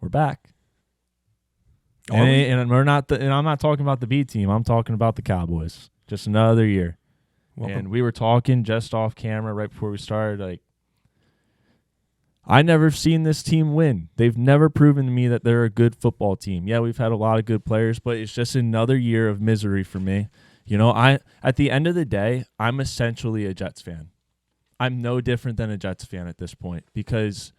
We're back. Are we? And we're not. And I'm not talking about the B team. I'm talking about the Cowboys. Just another year. Welcome. And we were talking just off camera right before we started. Like, I never seen this team win. They've never proven to me that they're a good football team. Yeah, we've had a lot of good players, but it's just another year of misery for me. You know, at the end of the day, I'm essentially a Jets fan. I'm no different than a Jets fan at this point because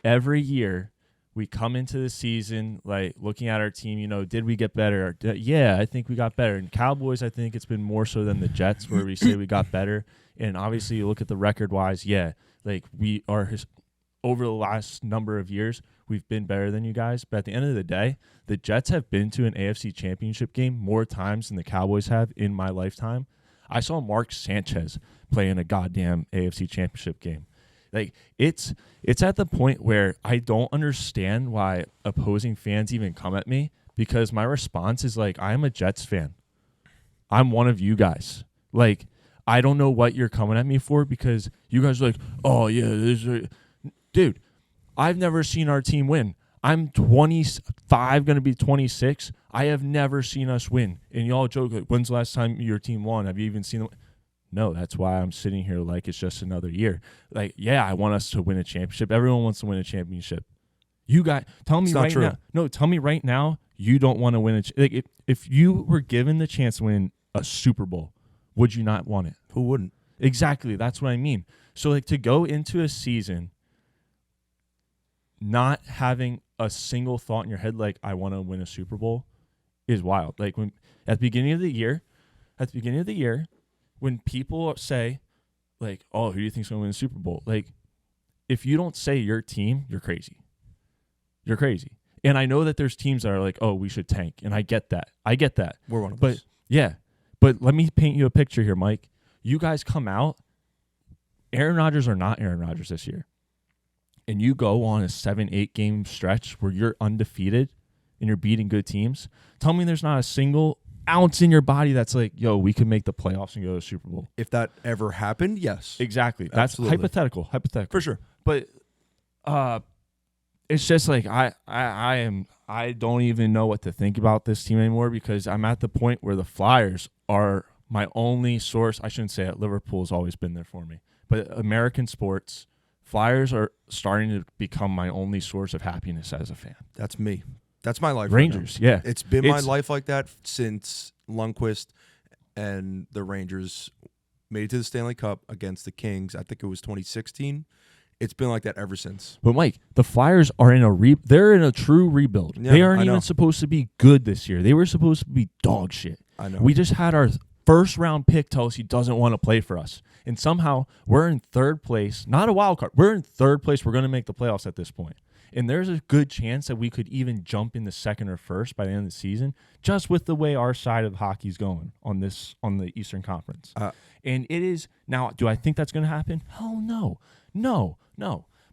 every year we come into the season like looking at our team, you know, did we get better? Yeah, I think we got better. And Cowboys, I think it's been more so than the Jets where we say we got better. And obviously you look at the record-wise, yeah, like we are over the last number of years, we've been better than you guys. But at the end of the day, the Jets have been to an AFC championship game more times than the Cowboys have in my lifetime. I saw Mark Sanchez play in a goddamn AFC championship game. Like, it's at the point where I don't understand why opposing fans even come at me because my response is like, I'm a Jets fan. I'm one of you guys. Like, I don't know what you're coming at me for because you guys are like, oh, yeah, dude, I've never seen our team win. I'm 25, going to be 26. I have never seen us win. And y'all joke, like, when's the last time your team won? Have you even seen them? No, that's why I'm sitting here like it's just another year. Like, yeah, I want us to win a championship. Everyone wants to win a championship. You guys, tell me right now. No, tell me right now you don't want to win like if you were given the chance to win a Super Bowl, would you not want it? Who wouldn't? Exactly. That's what I mean. So, like, to go into a season not having a single thought in your head like I want to win a Super Bowl is wild. Like, when at the beginning of the year, when people say, like, oh, who do you think's going to win the Super Bowl? Like, if you don't say your team, you're crazy. You're crazy. And I know that there's teams that are like, oh, we should tank. And I get that. We're one of those. But, yeah. But let me paint you a picture here, Mike. You guys come out. Aaron Rodgers are not Aaron Rodgers this year. And you go on a 7-8 game stretch where you're undefeated and you're beating good teams. Tell me there's not a single ounce in your body that's like, yo, we could make the playoffs and go to the Super Bowl. If that ever happened, yes. Exactly. That's hypothetical. For sure. But it's just like I don't even know what to think about this team anymore because I'm at the point where the Flyers are my only source. I shouldn't say it. Liverpool's always been there for me. But American sports, Flyers are starting to become my only source of happiness as a fan. That's me. That's my life. Rangers, right now. yeah. It's been my life like that since Lundqvist and the Rangers made it to the Stanley Cup against the Kings. I think it was 2016. It's been like that ever since. But Mike, the Flyers are they're in a true rebuild. Yeah, they aren't even supposed to be good this year. They were supposed to be dog shit. I know. We just had our first round pick tell us he doesn't want to play for us. And somehow we're in third place, not a wild card. We're in third place. We're going to make the playoffs at this point. And there's a good chance that we could even jump into second or first by the end of the season, just with the way our side of hockey's going on the Eastern Conference. And it is now. Do I think that's going to happen? Hell no.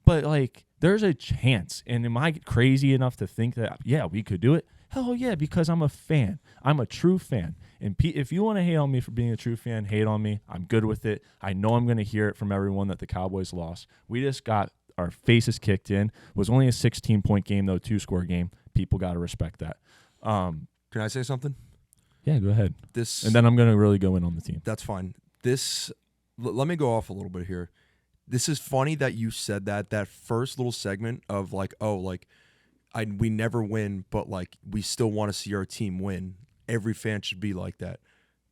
But like, there's a chance. And am I crazy enough to think that we could do it? Hell yeah, because I'm a fan. I'm a true fan. And if you want to hate on me for being a true fan, hate on me. I'm good with it. I know I'm going to hear it from everyone that the Cowboys lost. We just got our faces kicked in. It was only a 16-point game, though, 2-score game. People got to respect that. Can I say something? Yeah, go ahead. And then I'm going to really go in on the team. That's fine. Let me go off a little bit here. This is funny that you said that first little segment of like, oh, like we never win, but like we still want to see our team win. Every fan should be like that.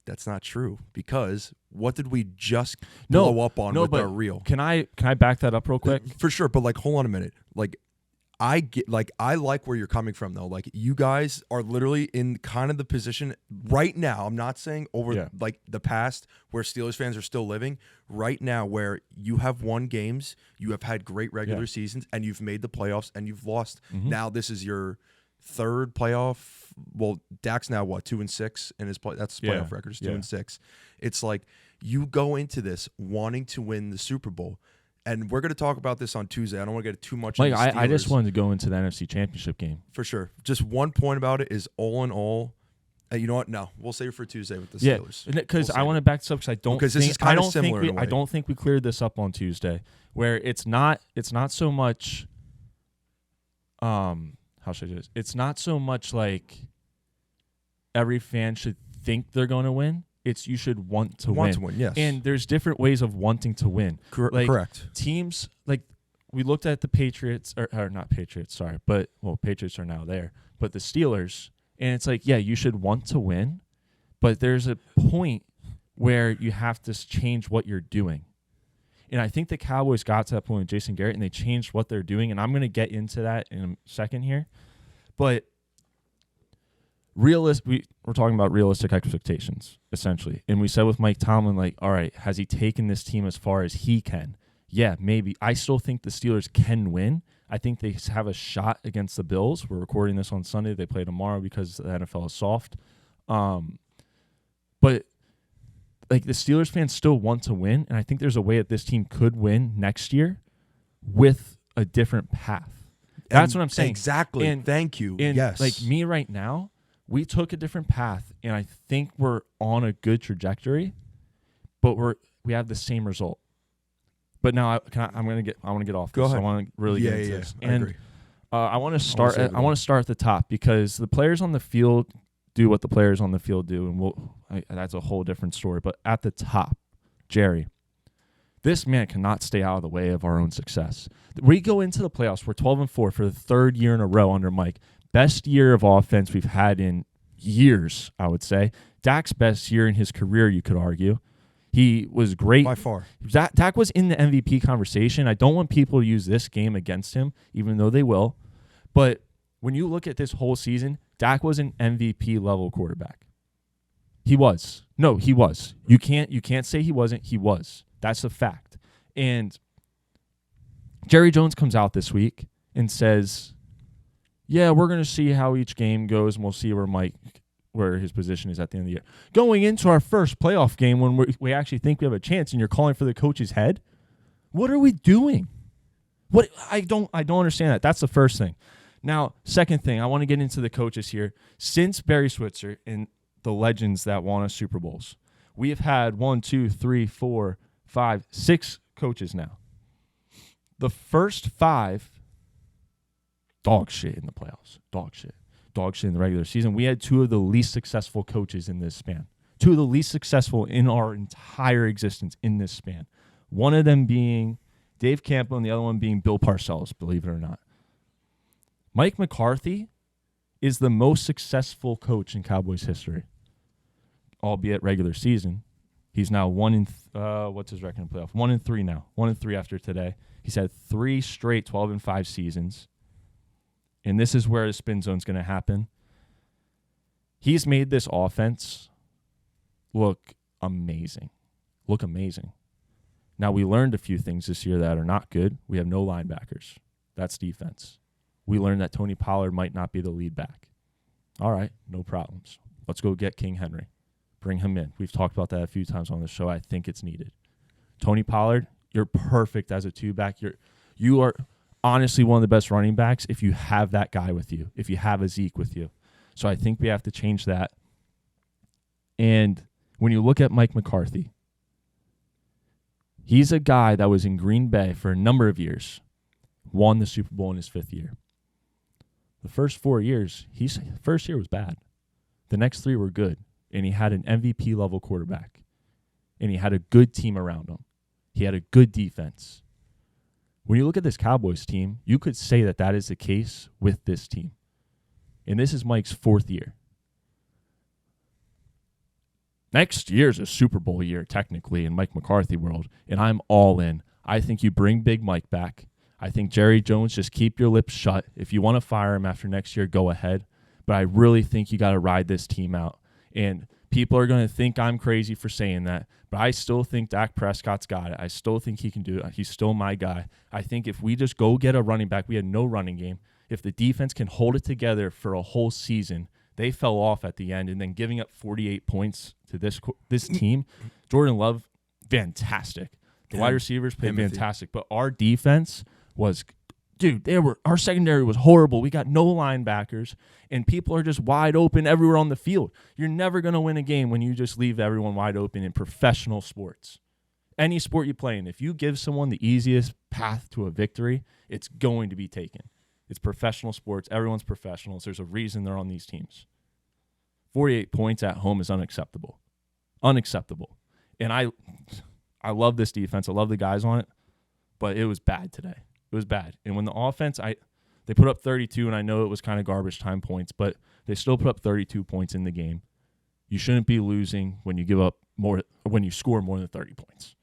That's not true because what did we just blow up on with our reel? Can I back that up real quick? For sure, but like hold on a minute. Like I like where you're coming from though. Like you guys are literally in kind of the position right now. I'm not saying over like the past where Steelers fans are still living. Right now where you have won games, you have had great regular seasons, and you've made the playoffs and you've lost. Mm-hmm. Now this is your third playoff. Well, Dak's now 2-6 in his that's his playoff record is 2-6. It's like you go into this wanting to win the Super Bowl. And we're going to talk about this on Tuesday. I don't want to get too much into Steelers. I just wanted to go into the NFC Championship game. For sure. Just one point about it is all in all, you know what? No, we'll save it for Tuesday with the Steelers. Because I want to back this up because this is kind of similar in a way. I don't think we cleared this up on Tuesday, where it's not so much how should I do this? It's not so much like every fan should think they're going to win. It's you should want to win. Yes. And there's different ways of wanting to win. Correct. Teams, like, we looked at the Patriots, or not Patriots, sorry, but, well, Patriots are now there, but the Steelers, and it's like, yeah, you should want to win, but there's a point where you have to change what you're doing. And I think the Cowboys got to that point with Jason Garrett, and they changed what they're doing, and I'm going to get into that in a second here. But we're talking about realistic expectations, essentially. And we said with Mike Tomlin, like, all right, has he taken this team as far as he can? Yeah, maybe. I still think the Steelers can win. I think they have a shot against the Bills. We're recording this on Sunday. They play tomorrow because the NFL is soft. But like the Steelers fans still want to win, and I think there's a way that this team could win next year with a different path. That's what I'm saying. Exactly. And thank you. And yes. Like me right now, we took a different path, and I think we're on a good trajectory, but we have the same result. But now I want to get off this. Go ahead. I want to really get into this. I agree. I want to start at the top because the players on the field do what the players on the field do, and that's a whole different story. But at the top, Jerry, this man cannot stay out of the way of our own success. We go into the playoffs. We're 12-4 for the third year in a row under Mike. Best year of offense we've had in years, I would say. Dak's best year in his career, you could argue. He was great. By far. Dak was in the MVP conversation. I don't want people to use this game against him, even though they will. But when you look at this whole season, Dak was an MVP level quarterback. He was. No, he was. You can't say he wasn't. He was. That's a fact. And Jerry Jones comes out this week and says, yeah, we're going to see how each game goes, and we'll see where his position is at the end of the year. Going into our first playoff game when we actually think we have a chance, and you're calling for the coach's head? What are we doing? What I don't understand that. That's the first thing. Now, second thing, I want to get into the coaches here. Since Barry Switzer and the legends that won us Super Bowls, we have had 6 coaches now. The first 5, dog shit in the playoffs. Dog shit in the regular season. We had 2 of the least successful coaches in this span. 2 of the least successful in our entire existence in this span. One of them being Dave Campbell and the other one being Bill Parcells, believe it or not. Mike McCarthy is the most successful coach in Cowboys history, albeit regular season. He's now what's his record in playoff? 1-3 now. 1-3 after today. He's had 3 straight 12-5 seasons. And this is where the spin zone's going to happen. He's made this offense look amazing. Now, we learned a few things this year that are not good. We have no linebackers. That's defense. We learned that Tony Pollard might not be the lead back. All right, no problems. Let's go get King Henry. Bring him in. We've talked about that a few times on the show. I think it's needed. Tony Pollard, you're perfect as a 2-back. You are honestly one of the best running backs if you have that guy with you, if you have a Zeke with you. So I think we have to change that. And when you look at Mike McCarthy, he's a guy that was in Green Bay for a number of years, won the Super Bowl in his 5th year. The first 4 years, first year was bad. The next 3 were good, and he had an MVP level quarterback, and he had a good team around him. He had a good defense. When you look at this Cowboys team, you could say that is the case with this team. And this is Mike's 4th year. Next year's a Super Bowl year, technically, in Mike McCarthy world, and I'm all in. I think you bring Big Mike back. I think Jerry Jones, just keep your lips shut. If you want to fire him after next year, go ahead. But I really think you got to ride this team out. And people are going to think I'm crazy for saying that, but I still think Dak Prescott's got it. I still think he can do it. He's still my guy. I think if we just go get a running back, we had no running game. If the defense can hold it together for a whole season, they fell off at the end, and then giving up 48 points to this team. Jordan Love, fantastic. The wide receivers played fantastic, but our defense was, our secondary was horrible. We got no linebackers, and people are just wide open everywhere on the field. You're never going to win a game when you just leave everyone wide open in professional sports. Any sport you play in, if you give someone the easiest path to a victory, it's going to be taken. It's professional sports. Everyone's professionals. There's a reason they're on these teams. 48 points at home is unacceptable. Unacceptable. And I love this defense. I love the guys on it, but it was bad today. It was bad. And when the offense, they put up 32, and I know it was kind of garbage time points, but they still put up 32 points in the game. You shouldn't be losing when you give up more, when you score more than 30 points.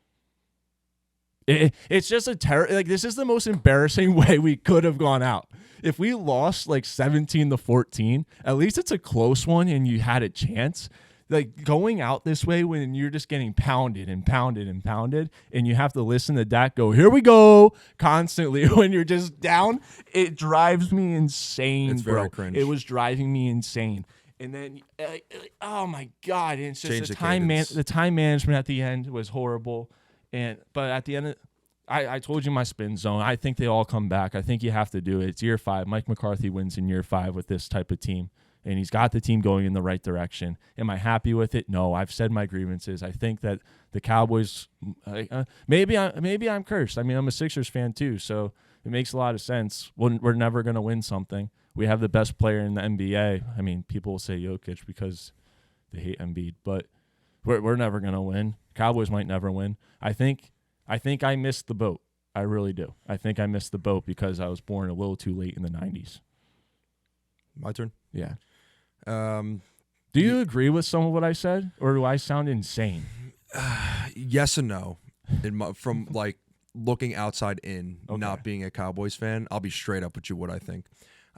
It's just this is the most embarrassing way we could have gone out. If we lost like 17-14, at least it's a close one and you had a chance. Like going out this way when you're just getting pounded and pounded and pounded, and you have to listen to Dak go, "Here we go," constantly when you're just down, it drives me insane. It's very cringe. It was driving me insane. And then, oh my God! And it's just the time management at the end was horrible. But at the end, I told you my spin zone. I think they all come back. I think you have to do it. It's year 5. Mike McCarthy wins in year 5 with this type of team, and he's got the team going in the right direction. Am I happy with it? No. I've said my grievances. I think that the Cowboys, maybe I'm cursed. I mean, I'm a Sixers fan too, so it makes a lot of sense. We're never going to win something. We have the best player in the NBA. I mean, people will say Jokic because they hate Embiid, but we're never going to win. Cowboys might never win. I think I missed the boat. I really do. I think I missed the boat because I was born a little too late in the 90s. My turn? Yeah. Do you agree with some of what I said, or do I sound insane? Yes and no. From like looking outside in, Okay. Not being a Cowboys fan, I'll be straight up with you what I think.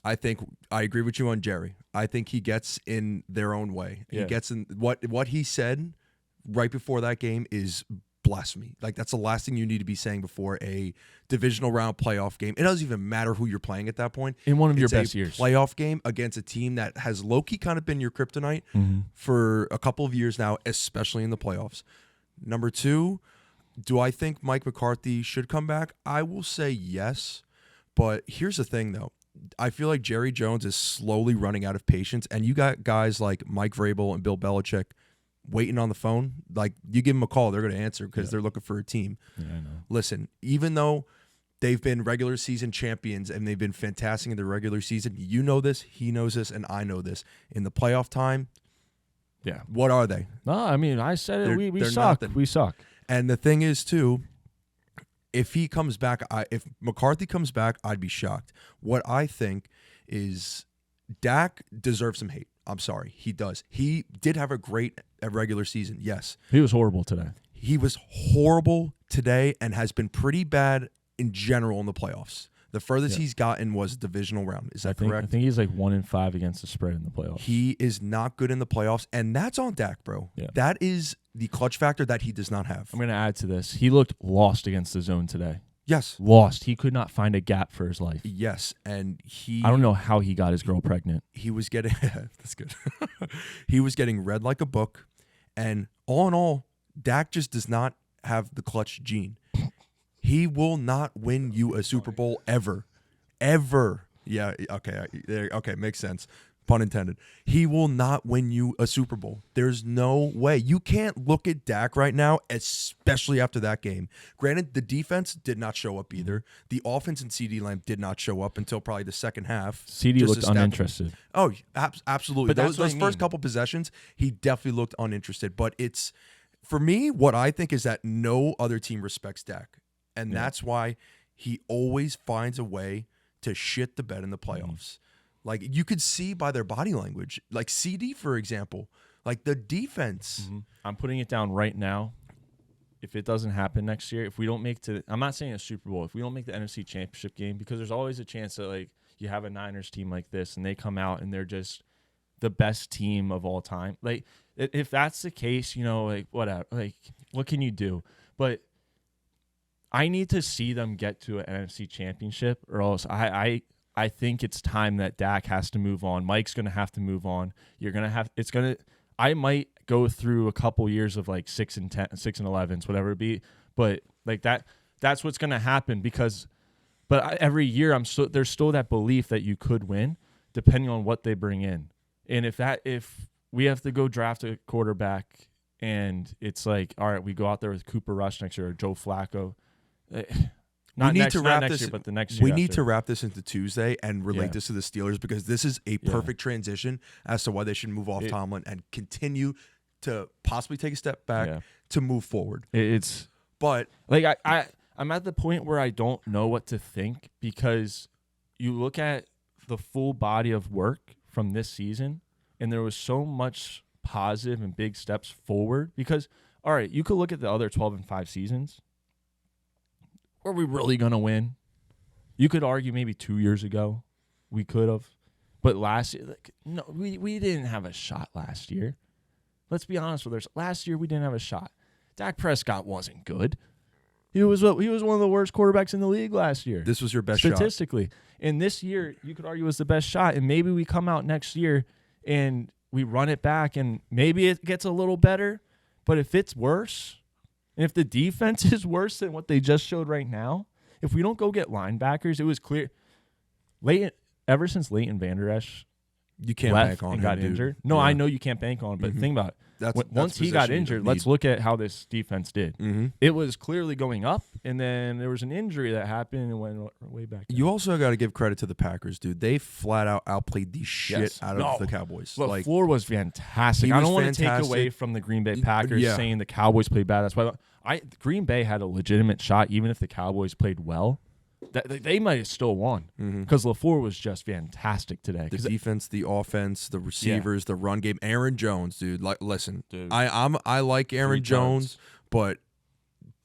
I think I agree with you on Jerry. I think he gets in their own way. Yeah. He gets in what he said right before that game is blasphemy. Like that's the last thing you need to be saying before a divisional round playoff game. It doesn't even matter who you're playing at that point. In one of your It's best a years. playoff game against a team that has low-key kind of been your kryptonite for a couple of years now, especially in the playoffs. Number 2, do I think Mike McCarthy should come back? I will say yes, but here's the thing though. I feel like Jerry Jones is slowly running out of patience, and you got guys like Mike Vrabel and Bill Belichick waiting on the phone. Like, you give them a call, they're going to answer because they're looking for a team. Yeah, I know. Listen, even though they've been regular season champions and they've been fantastic in the regular season, you know this, he knows this, and I know this. In the playoff time, Yeah. what are they? No, I mean, I said it. We they're suck. nothing. We suck. And the thing is, too, if he comes back, if McCarthy comes back, I'd be shocked. What I think is Dak deserves some hate. I'm sorry. He does. He did have a great regular season. Yes. He was horrible today. He was horrible today and has been pretty bad in general in the playoffs. The furthest he's gotten was divisional round. Is that correct? I think he's like 1-5 against the spread in the playoffs. He is not good in the playoffs, and that's on Dak, bro. Yeah. That is the clutch factor that he does not have. I'm going to add to this. He looked lost against the zone today. Yes. Lost. He could not find a gap for his life. Yes, and I don't know how he got his girl pregnant. he was getting that's good. He was getting read like a book, and all in all, Dak just does not have the clutch gene. He will not win you a Super Bowl ever. Yeah, okay. Okay, makes sense. Pun intended. He will not win you a Super Bowl. There's no way. You can't look at Dak right now, especially after that game. Granted, the defense did not show up either. The offense and CD Lamb did not show up until probably the second half. CD looked uninterested. Oh, absolutely. But that's Those what I first mean. couple possessions, he definitely looked uninterested. But it's, for me, what I think is that no other team respects Dak. And that's why he always finds a way to shit the bed in the playoffs. Like, you could see by their body language. Like, CD, for example. Like, the defense. I'm putting it down right now. If it doesn't happen next year, if we don't make I'm not saying a Super Bowl, if we don't make the NFC Championship game, because there's always a chance that, like, you have a Niners team like this and they come out and they're just the best team of all time. Like, if that's the case, like, whatever. Like, what can you do? But I need to see them get to an NFC Championship, or else I think it's time that Dak has to move on. Mike's going to have to move on. I might go through a couple years of like 6 and 10, 6 and 11s, whatever it be. But like that's what's going to happen every year there's still that belief that you could win depending on what they bring in. And if we have to go draft a quarterback and it's like, all right, we go out there with Cooper Rush next year or Joe Flacco. Not we need next, to not wrap next this. year, but the next year. We need after. to wrap this into Tuesday and relate Yeah. this to the Steelers because this is a perfect transition as to why they should move off Tomlin and continue to possibly take a step back to move forward. It's but like I'm at the point where I don't know what to think because you look at the full body of work from this season, and there was so much positive and big steps forward. Because, all right, you could look at the other 12-5 seasons. Were we really going to win? You could argue maybe 2 years ago we could have. But last year, no, we didn't have a shot last year. Let's be honest with ourselves. Last year we didn't have a shot. Dak Prescott wasn't good. He was one of the worst quarterbacks in the league last year. This was your best statistically. And this year, you could argue was the best shot. And maybe we come out next year and we run it back, and maybe it gets a little better. But if it's worse, and if the defense is worse than what they just showed right now, if we don't go get linebackers, it was clear. Ever since Leighton Vander Esch you can't left bank on and him, got dude. injured. No, I know you can't bank on it, but think about it. Once he got injured, let's look at how this defense did. It was clearly going up, and then there was an injury that happened and went way back down. You also got to give credit to the Packers, dude. They flat out outplayed the shit out of the Cowboys. LaFleur was fantastic. I don't want to take away from the Green Bay Packers saying the Cowboys played bad. That's why Green Bay had a legitimate shot, even if the Cowboys played well. They might have still won because LaFleur was just fantastic today. The defense, the offense, the receivers, the run game. Aaron Jones, dude. Listen, I like Aaron Jones, but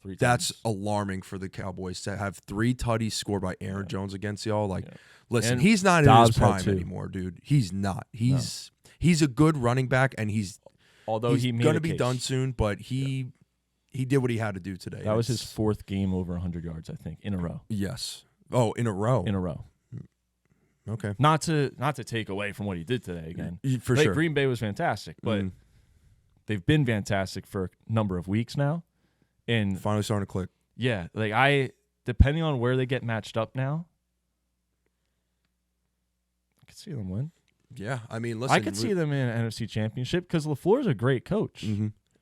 that's alarming for the Cowboys to have 3 tutties scored by Aaron Jones against y'all. Listen, and he's not in his prime anymore, dude. He's not. He's a good running back, and he's going to be done soon, but he did what he had to do today. That was his 4th game over 100 yards, I think, in a row. Yes. Oh, in a row. In a row. Okay. Not to take away from what he did today again. For sure. Green Bay was fantastic, but they've been fantastic for a number of weeks now. And finally starting to click. Yeah. Depending on where they get matched up now, I could see them win. Yeah. I mean, listen. I could see them in an NFC Championship because LaFleur's a great coach.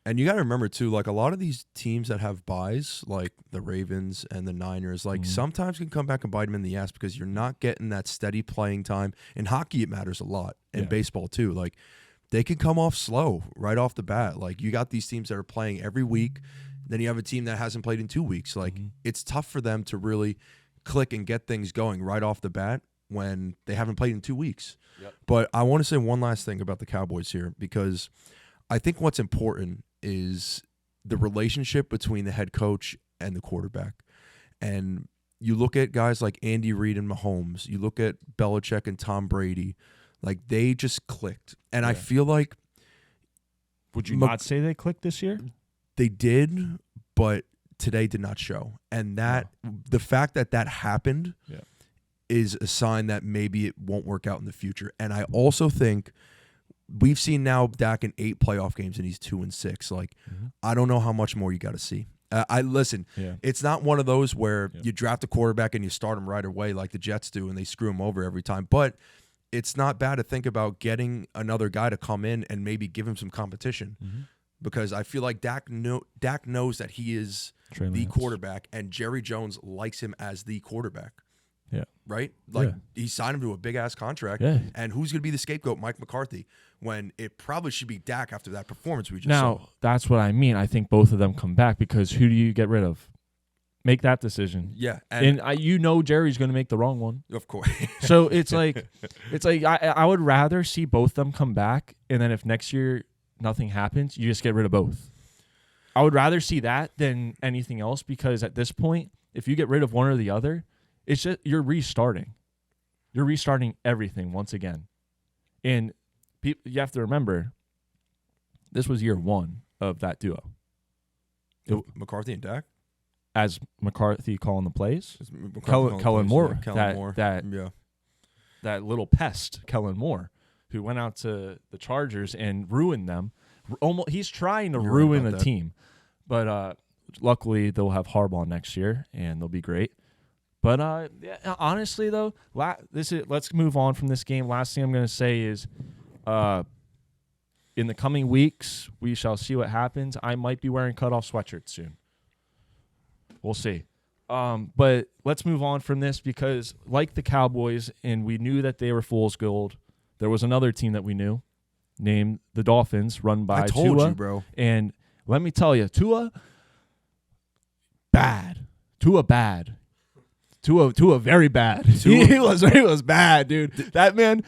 And you got to remember, too, a lot of these teams that have buys, like the Ravens and the Niners, sometimes can come back and bite them in the ass because you're not getting that steady playing time. In hockey, it matters a lot. And baseball, too. They can come off slow right off the bat. You got these teams that are playing every week. Then you have a team that hasn't played in 2 weeks. It's tough for them to really click and get things going right off the bat when they haven't played in 2 weeks. Yep. But I want to say one last thing about the Cowboys here because I think what's important is the relationship between the head coach and the quarterback. And you look at guys like Andy Reid and Mahomes. You look at Belichick and Tom Brady. They just clicked. And I feel like... Would you not say they clicked this year? They did, but today did not show. And the fact that happened is a sign that maybe it won't work out in the future. And I also think... We've seen now Dak in 8 playoff games, and he's 2-6. I don't know how much more you got to see. It's not one of those where you draft a quarterback and you start him right away like the Jets do, and they screw him over every time. But it's not bad to think about getting another guy to come in and maybe give him some competition, because I feel like Dak knows that he is the quarterback, and Jerry Jones likes him as the quarterback. Yeah. Right? He signed him to a big-ass contract. Yeah. And who's going to be the scapegoat? Mike McCarthy. When it probably should be Dak after that performance we just saw. Now, that's what I mean. I think both of them come back because who do you get rid of? Make that decision. Yeah. And Jerry's going to make the wrong one. Of course. So it's I would rather see both of them come back, and then if next year nothing happens, you just get rid of both. I would rather see that than anything else because at this point, if you get rid of one or the other, it's just you're restarting. You're restarting everything once again. And you have to remember, this was year 1 of that duo. McCarthy and Dak? As McCarthy calling the plays. Kellen Moore. That little pest, Kellen Moore, who went out to the Chargers and ruined them. He's trying to ruin a team. But luckily, they'll have Harbaugh next year, and they'll be great. But honestly, though, let's move on from this game. Last thing I'm going to say is, in the coming weeks, we shall see what happens. I might be wearing cutoff sweatshirts soon. We'll see. But let's move on from this because, like the Cowboys, and we knew that they were fool's gold, there was another team that we knew named the Dolphins, run by I told Tua. you, bro. And let me tell you, Tua, bad. Tua very bad. He was bad, dude. That man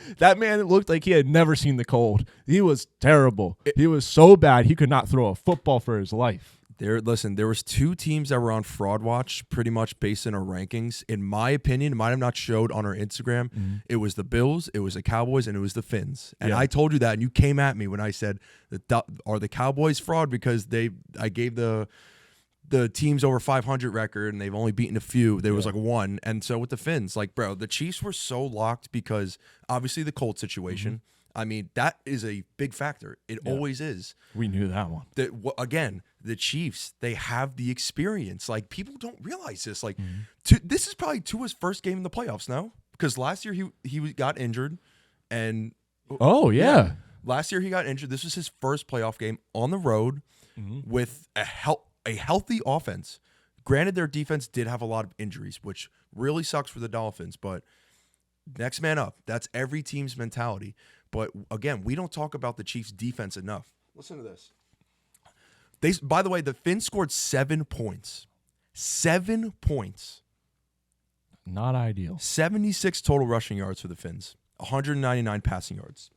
looked like he had never seen the cold. He was terrible. He was so bad he could not throw a football for his life. There was 2 teams that were on Fraud Watch, pretty much based in our rankings. In my opinion, it might have not showed on our Instagram. Mm-hmm. It was the Bills, it was the Cowboys, and it was the Fins. And Yeah. I told you that, and you came at me when I said, "Are the Cowboys fraud?" Because I gave the teams over 500 record, and they've only beaten a few. There was like 1, and so with the Fins, like, bro, the Chiefs were so locked because obviously the Colts situation. Mm-hmm. I mean, that is a big factor. It always is. We knew that one. Again, the Chiefs, they have the experience. Like, people don't realize this. Like, this is probably Tua's first game in the playoffs now, because last year he got injured, and last year he got injured. This was his first playoff game on the road with a healthy offense. Granted, their defense did have a lot of injuries, which really sucks for the Dolphins. But next man up. That's every team's mentality. But again, we don't talk about the Chiefs' defense enough. Listen to this. By the way, the Fins scored 7 points. 7 points. Not ideal. 76 total rushing yards for the Fins. 199 passing yards.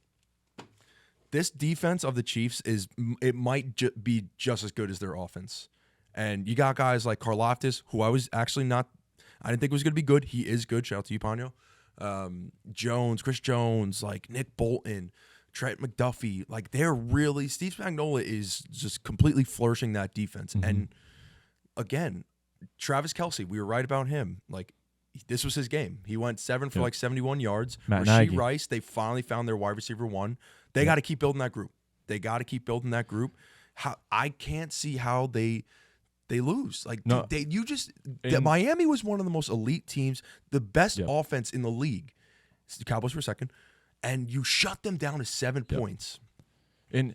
This defense of the Chiefs might be just as good as their offense. And you got guys like Karlaftis, who I didn't think was going to be good. He is good. Shout out to you, Ponyo. Chris Jones, like Nick Bolton, Trent McDuffie, like they're really, Steve Spagnuolo is just completely flourishing that defense. Mm-hmm. And again, Travis Kelce, we were right about him. Like, this was his game. He went 7 for like 71 yards. Rashee Rice, they finally found their wide receiver 1. They got to keep building that group. I can't see how they lose. Like, no. Miami was one of the most elite teams, the best offense in the league. The Cowboys were second, and you shut them down to 7 points. And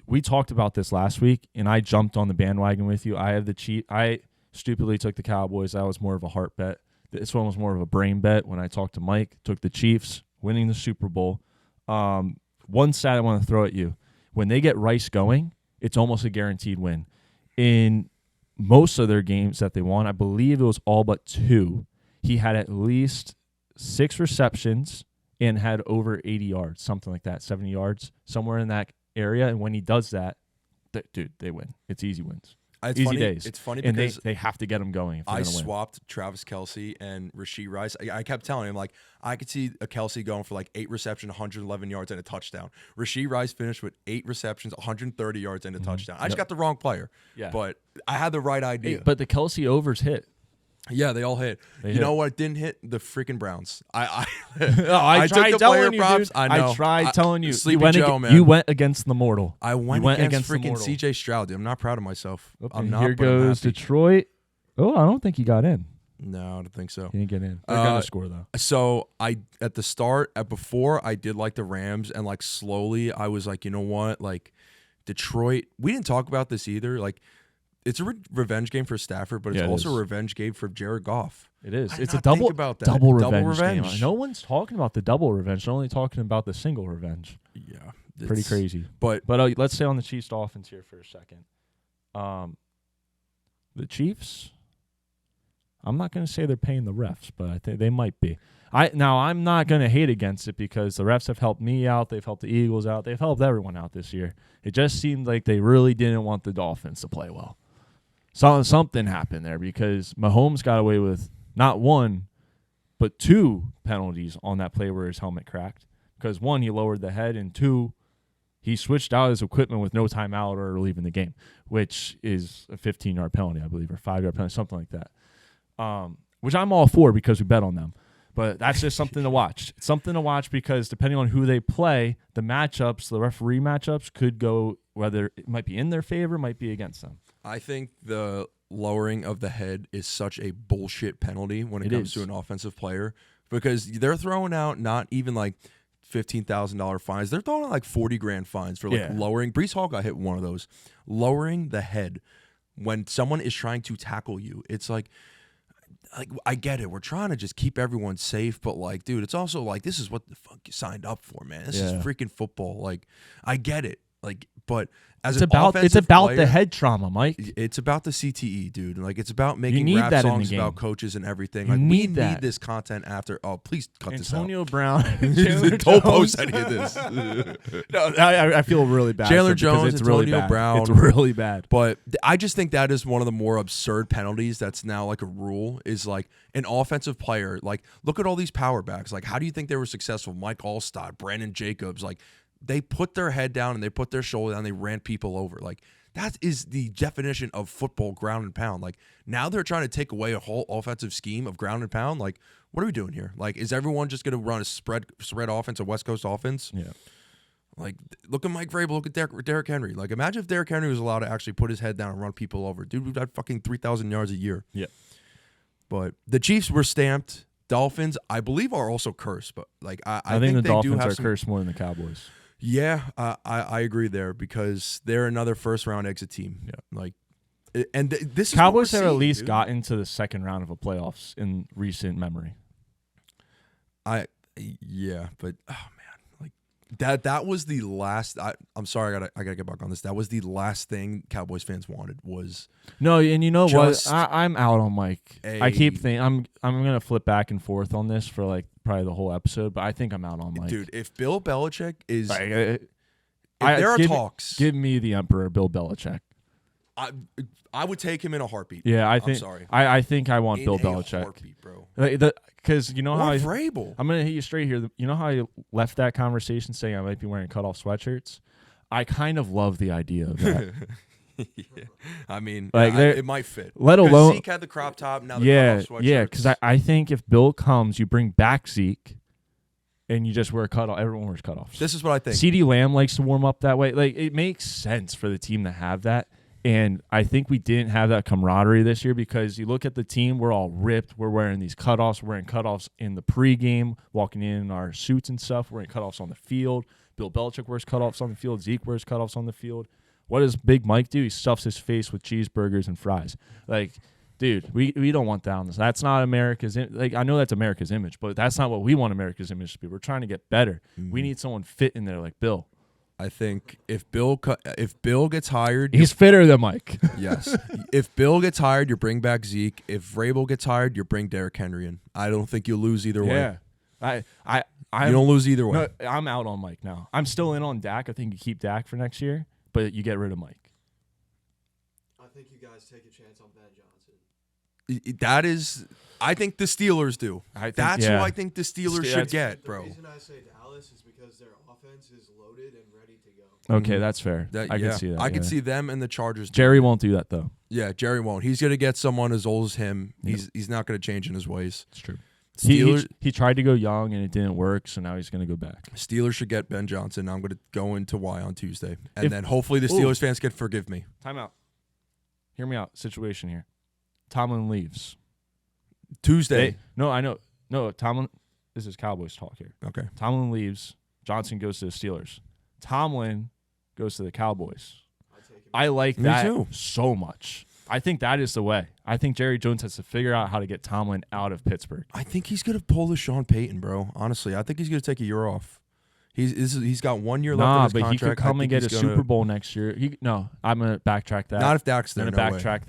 we talked about this last week, and I jumped on the bandwagon with you. I stupidly took the Cowboys. That was more of a heart bet. This one was more of a brain bet. When I talked to Mike, took the Chiefs winning the Super Bowl. One stat I want to throw at you: when they get Rice going, it's almost a guaranteed win. In most of their games that they won, I believe it was all but 2, he had at least 6 receptions and had over 80 yards, something like that, 70 yards, somewhere in that area. And when he does that, dude, they win. It's easy wins. Easy days. It's funny and because they have to get him going if they're I gonna win. swapped Travis Kelce and Rashee Rice. I kept telling him, like, I could see a Kelce going for like 8 receptions, 111 yards, and a touchdown. Rashee Rice finished with 8 receptions, 130 yards, and a touchdown. I just got the wrong player. Yeah. But I had the right idea. Hey, but the Kelce overs hit. Yeah, they all hit. You know what didn't hit? The freaking Browns. I tried telling you, dude. I know. I tried telling you. Sleepy Joe, man. You went against the mortal. I went against freaking CJ Stroud, dude. I'm not proud of myself. I'm not. Here goes Detroit. Oh, I don't think he got in. No, I don't think so. He didn't get in. They're gonna score though. So before I did like the Rams, and like slowly I was like, you know what, like Detroit. We didn't talk about this either. Like, it's a revenge game for Stafford, but it's also a revenge game for Jared Goff. It is. It's a double revenge game. No one's talking about the double revenge. They're only talking about the single revenge. Yeah. Pretty crazy. But let's stay on the Chiefs offense here for a second. The Chiefs, I'm not going to say they're paying the refs, but I think they might be. I'm not going to hate against it because the refs have helped me out. They've helped the Eagles out. They've helped everyone out this year. It just seemed like they really didn't want the Dolphins to play well. Something happened there because Mahomes got away with not 1, but 2 penalties on that play where his helmet cracked. Because 1, he lowered the head, and 2, he switched out his equipment with no timeout or leaving the game, which is a 15-yard penalty, I believe, or 5-yard penalty, something like that. Which I'm all for because we bet on them. But that's just something to watch. It's something to watch because depending on who they play, the matchups, the referee matchups could go whether it might be in their favor, might be against them. I think the lowering of the head is such a bullshit penalty when it comes to an offensive player because they're throwing out not even like $15,000 fines. They're throwing out like $40,000 fines for like lowering. Breece Hall got hit with one of those. Lowering the head. when someone is trying to tackle you, it's like I get it. We're trying to just keep everyone safe, but like, dude, it's also like this is what the fuck you signed up for, man. This is freaking football. Like, I get it. Like, but it's about the head trauma, Mike. It's about the CTE, dude. Like, it's about making rap songs about coaches and everything. Like, we need this content after. Oh, please cut this out. Antonio Brown. Don't post any of this. No, I feel really bad. Chandler Jones, it's Antonio really Brown. It's really bad. But I just think that is one of the more absurd penalties that's now like a rule is like an offensive player. Like, look at all these power backs. Like, how do you think they were successful? Mike Allstott, Brandon Jacobs, like. They put their head down and they put their shoulder down. They ran people over. Like, that is the definition of football ground and pound. Like, now they're trying to take away a whole offensive scheme of ground and pound. Like, what are we doing here? Like, is everyone just going to run a spread offense, a West Coast offense? Yeah. Like, look at Mike Vrabel. Look at Derrick Henry. Like, imagine if Derrick Henry was allowed to actually put his head down and run people over. Dude, we've got fucking 3,000 yards a year. Yeah. But the Chiefs were stamped. Dolphins, I believe, are also cursed. But, like, I think the they Dolphins do have are cursed more than the Cowboys. Yeah, I agree there because they're another first-round exit team. Yeah, like, and this Cowboys have at least got into the second round of a playoffs in recent memory. Yeah, but oh man, like that was the last. I'm sorry, I gotta get back on this. That was the last thing Cowboys fans wanted was no, and you know what? I'm out on Mike. I keep thinking I'm gonna flip back and forth on this for like probably the whole episode, but I think I'm out on Mike. Dude, if Bill Belichick is, there are talks, give me the Emperor, Bill Belichick. I would take him in a heartbeat. Yeah, I think. I'm sorry. I think I want Bill Belichick. Heartbeat, bro. Because you know how Vrabel. I'm gonna hit you straight here. You know how I left that conversation saying I might be wearing cutoff sweatshirts. I kind of love the idea of that. Yeah. I mean, like it might fit. Let alone Zeke had the crop top. Now the cutoff sweatshirts. Yeah. Because I think if Bill comes, you bring back Zeke, and you just wear a cutoff. Everyone wears cutoffs. This is what I think. CeeDee Lamb likes to warm up that way. Like, it makes sense for the team to have that. And I think we didn't have that camaraderie this year because you look at the team, we're all ripped. We're wearing these cutoffs. We're wearing cutoffs in the pregame, walking in our suits and stuff. We're wearing cutoffs on the field. Bill Belichick wears cutoffs on the field. Zeke wears cutoffs on the field. What does Big Mike do? He stuffs his face with cheeseburgers and fries. Like, dude, we don't want that on this. That's not America's like, I know that's America's image, but that's not what we want America's image to be. We're trying to get better. Mm-hmm. We need someone fit in there like Bill. I think if Bill gets hired, he's fitter than Mike. Yes. If Bill gets hired, you bring back Zeke. If Vrabel gets hired, you bring Derrick Henry in. I don't think you'll lose either way. Yeah. You don't lose either way. No, I'm out on Mike now. I'm still in on Dak. I think you keep Dak for next year, but you get rid of Mike. I think you guys take a chance on Ben Johnson. That is, I think the Steelers do. That's who I think the Steelers should get, bro. The reason I say Dallas is because their offense is loaded and ready to go. Okay, that's fair. I can see that. I can see them and the Chargers. Jerry won't do that though. Yeah, Jerry won't. He's gonna get someone as old as him. He's not gonna change in his ways. It's true. He tried to go young and it didn't work, so now he's gonna go back. Steelers should get Ben Johnson. I'm gonna go into why on Tuesday, and then hopefully the Steelers fans can forgive me. Time out. Hear me out. Situation here. Tomlin leaves Tuesday. I know. No, Tomlin. This is Cowboys talk here. Okay. Tomlin leaves. Johnson goes to the Steelers. Tomlin goes to the Cowboys. I like that so much. I think that is the way. I think Jerry Jones has to figure out how to get Tomlin out of Pittsburgh. I think he's gonna pull the Sean Payton, bro. Honestly, I think he's gonna take a year off. He's got 1 year left in his contract. But he could come and get a Super Bowl next year. I'm gonna backtrack that. Not if Dak's there. Gonna backtrack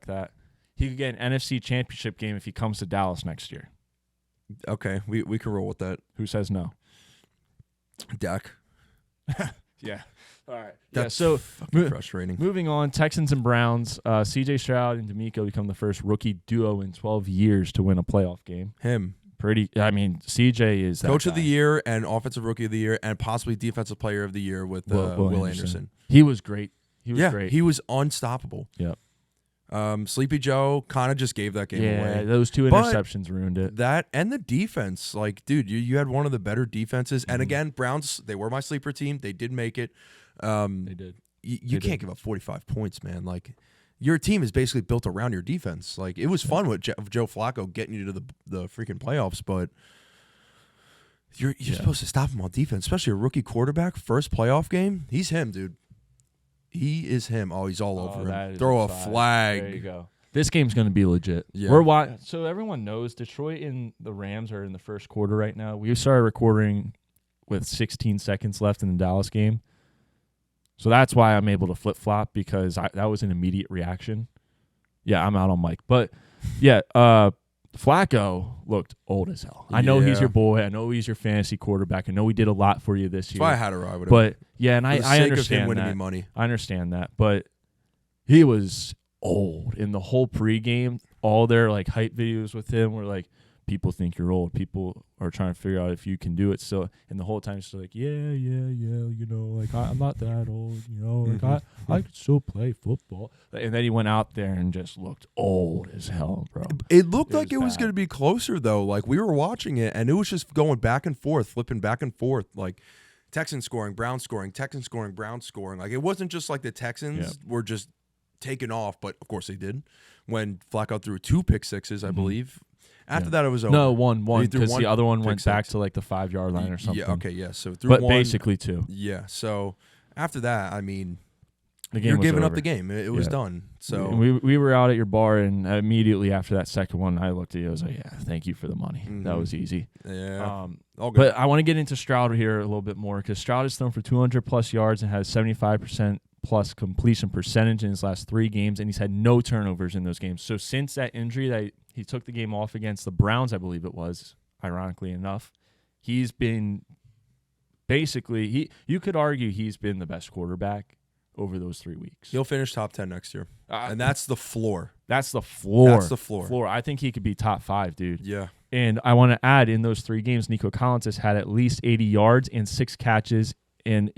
that. He could get an NFC Championship game if he comes to Dallas next year. Okay, we can roll with that. Who says no? Dak. Yeah. All right. That's so fucking frustrating. Moving on, Texans and Browns. C.J. Stroud and D'Amico become the first rookie duo in 12 years to win a playoff game. CJ is that Coach guy. of the Year and Offensive Rookie of the Year and possibly Defensive Player of the Year with Will Anderson. He was great. Great. He was unstoppable. Yep. Sleepy Joe kind of just gave that game away. Yeah, those 2 interceptions ruined it. That and the defense. Like, dude, you had one of the better defenses. And again, Browns, they were my sleeper team. They did make it. They did. You can't give up 45 points, man. Like, your team is basically built around your defense. Like, it was fun with Joe Flacco getting you to the freaking playoffs, but you're supposed to stop him on defense, especially a rookie quarterback. First playoff game, he's him, dude. He is him. Oh, he's all over that him. is Throw a offside. flag. There you go. This game's going to be legit. Yeah. So everyone knows Detroit and the Rams are in the first quarter right now. We started recording with 16 seconds left in the Dallas game. So that's why I'm able to flip-flop, because that was an immediate reaction. Yeah, I'm out on Mike. But, yeah, Flacco looked old as hell. I know he's your boy. I know he's your fantasy quarterback. I know he did a lot for you this year. That's why I had to ride with him. But, yeah, and I For the sake understand of him winning that. me money. I understand that. But he was old. In the whole pregame, all their like hype videos with him were like, people think you're old. People are trying to figure out if you can do it. So, and the whole time it's like, yeah, you know, like I'm not that old, you know, like I could still play football. And then he went out there and just looked old as hell, bro. It looked like was it was bad. going to be closer though. Like we were watching it, and it was just going back and forth, flipping back and forth, like Texans scoring, Browns scoring, Texans scoring, Browns scoring. Like it wasn't just like the Texans were just taken off, but of course they did when Flacco threw 2 pick sixes, I believe. After that, it was over. No, one, because the other one pick went back six. to like the 5-yard line or something. Yeah, okay, yeah. So through but one, basically 2. yeah. So after that, I mean, The game you're was giving up over. the game. It was done. So we were out at your bar, and immediately after that second one, I looked at you. I was like, yeah, thank you for the money. That was easy. Yeah. All good. But I want to get into Stroud here a little bit more, because Stroud has thrown for 200-plus yards and has 75% plus completion percentage in his last 3 games, and he's had no turnovers in those games. So since that injury that he took the game off against the Browns, I believe it was, ironically enough, he's been basically you could argue he's been the best quarterback over those 3 weeks. He'll finish top 10 next year. And that's the floor. That's the floor. That's the floor. I think he could be top 5, dude. Yeah. And I want to add, in those 3 games, Nico Collins has had at least 80 yards and 6 catches, and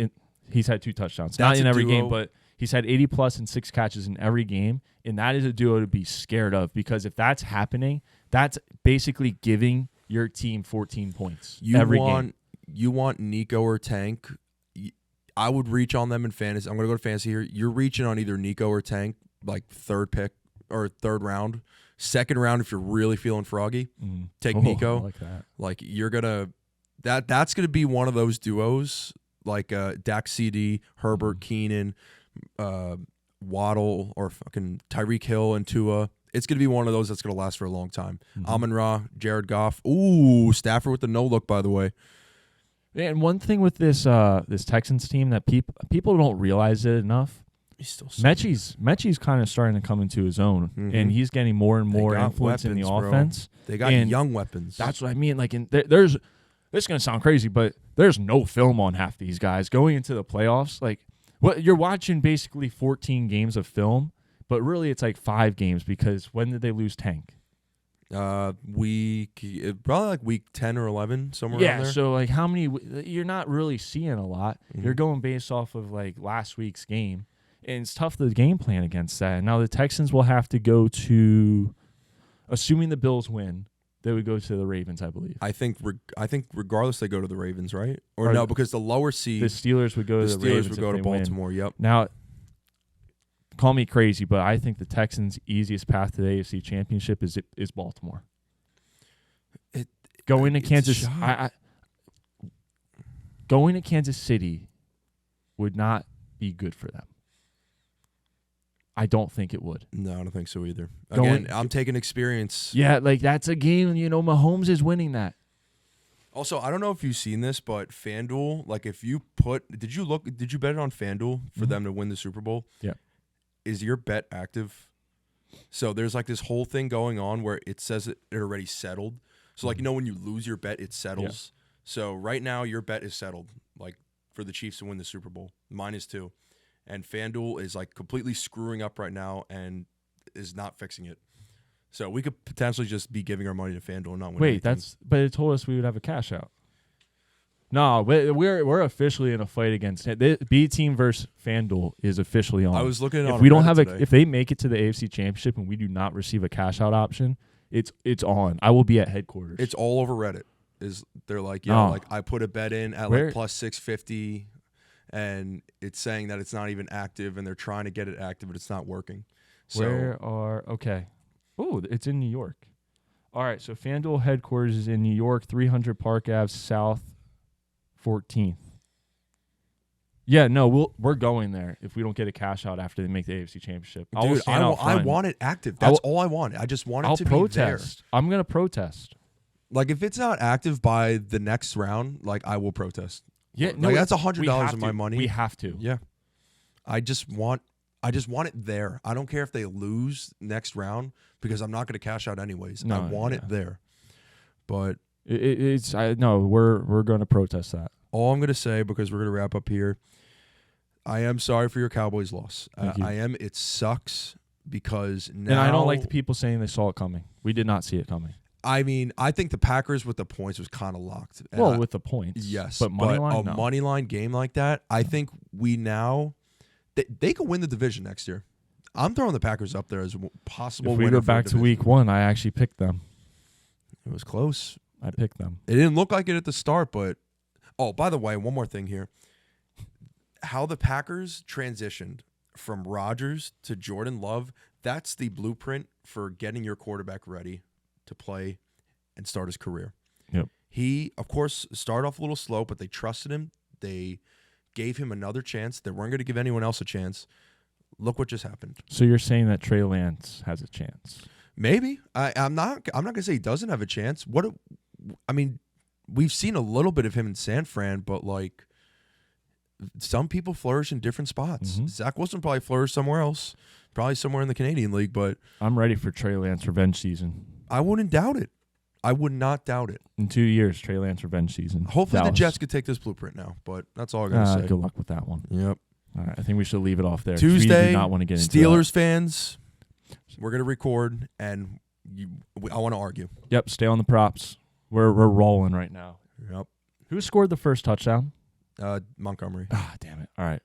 he's had 2 touchdowns. That's Not in a every duo. game, but he's had 80-plus and 6 catches in every game, and that is a duo to be scared of, because if that's happening, that's basically giving your team 14 points every game. You want Nico or Tank. I would reach on them in fantasy. I'm going to go to fantasy here. You're reaching on either Nico or Tank, like 3rd pick or 3rd round. 2nd round, if you're really feeling froggy, take Nico. I like that. Like you're gonna that's gonna be one of those duos like Dak CD, Herbert, Keenan, Waddle, or fucking Tyreek Hill and Tua. It's gonna be one of those that's gonna last for a long time. Amon-Ra, Jared Goff. Ooh, Stafford with the no look, by the way. Yeah, and one thing with this Texans team that people don't realize it enough. He's still Mechie's kind of starting to come into his own, and he's getting more and more influence in the offense. They got young weapons. That's what I mean. Like, there's this is gonna sound crazy, but there's no film on half these guys going into the playoffs. Like, what you're watching basically 14 games of film, but really it's like 5 games, because when did they lose Tank? Probably like week 10 or 11, somewhere around there. So like how many? You're not really seeing a lot. You're going based off of like last week's game. And it's tough to game plan against that. Now the Texans will have to go to, assuming the Bills win, they would go to the Ravens, I believe. I think regardless they go to the Ravens, right? Or no, because the lower seed, the Steelers would go to the Ravens. Would go to Baltimore. Win. Yep. Now, call me crazy, but I think the Texans' easiest path to the AFC Championship is Baltimore. Going to Kansas, going to Kansas City would not be good for them. I don't think it would. No, I don't think so either. Again, I'm taking experience. Yeah, like that's a game, Mahomes is winning that. Also, I don't know if you've seen this, but FanDuel, like if you did you bet it on FanDuel for them to win the Super Bowl? Yeah. Is your bet active? So there's like this whole thing going on where it says it already settled. So like, when you lose your bet, it settles. Yeah. So right now your bet is settled, like for the Chiefs to win the Super Bowl, -2. And FanDuel is like completely screwing up right now and is not fixing it. So we could potentially just be giving our money to FanDuel and not winning. Wait, but it told us we would have a cash out. No, we're officially in a fight against it. B team versus FanDuel is officially on. I was looking at if we don't have if they make it to the AFC Championship and we do not receive a cash out option, it's on. I will be at headquarters. It's all over Reddit. They're like, like I put a bet in at like plus 650. And it's saying that it's not even active, and they're trying to get it active, but it's not working. So, okay. Oh, it's in New York. All right, so FanDuel headquarters is in New York, 300 Park Ave South, 14th. Yeah, no, we're going there if we don't get a cash out after they make the AFC Championship. Dude, I want it active. That's all I want. I just want it to be there. I'm gonna protest. Like if it's not active by the next round, like I will protest. Yeah, like no, that's $100 of my money. We have to. Yeah, I just want it there. I don't care if they lose next round because I'm not going to cash out anyways. I want it there. But we're going to protest that. All I'm going to say, because we're going to wrap up here, I am sorry for your Cowboys loss. It sucks because now. And I don't like the people saying they saw it coming. We did not see it coming. I mean, I think the Packers with the points was kind of locked. Well, with the points. Yes. But moneyline, money line game like that, I think we now. They could win the division next year. I'm throwing the Packers up there as a possible winner. If we go back to week 1, I actually picked them. It was close. I picked them. It didn't look like it at the start, but by the way, one more thing here. How the Packers transitioned from Rodgers to Jordan Love, that's the blueprint for getting your quarterback ready to play and start his career. Yep. He, of course, started off a little slow, but they trusted him. They gave him another chance. They weren't going to give anyone else a chance. Look what just happened. So you're saying that Trey Lance has a chance? Maybe. I'm not going to say he doesn't have a chance. We've seen a little bit of him in San Fran, but like some people flourish in different spots. Mm-hmm. Zach Wilson probably flourished somewhere else, probably somewhere in the Canadian League, but I'm ready for Trey Lance revenge season. I wouldn't doubt it. I would not doubt it. In 2 years, Trey Lance revenge season. Hopefully the Jets could take this blueprint now, but that's all I got to say. Good luck with that one. Yep. All right, I think we should leave it off there. Tuesday, we do not want to get into Steelers fans, we're going to record, and I want to argue. Yep, stay on the props. We're rolling right now. Yep. Who scored the first touchdown? Montgomery. Ah, damn it. All right.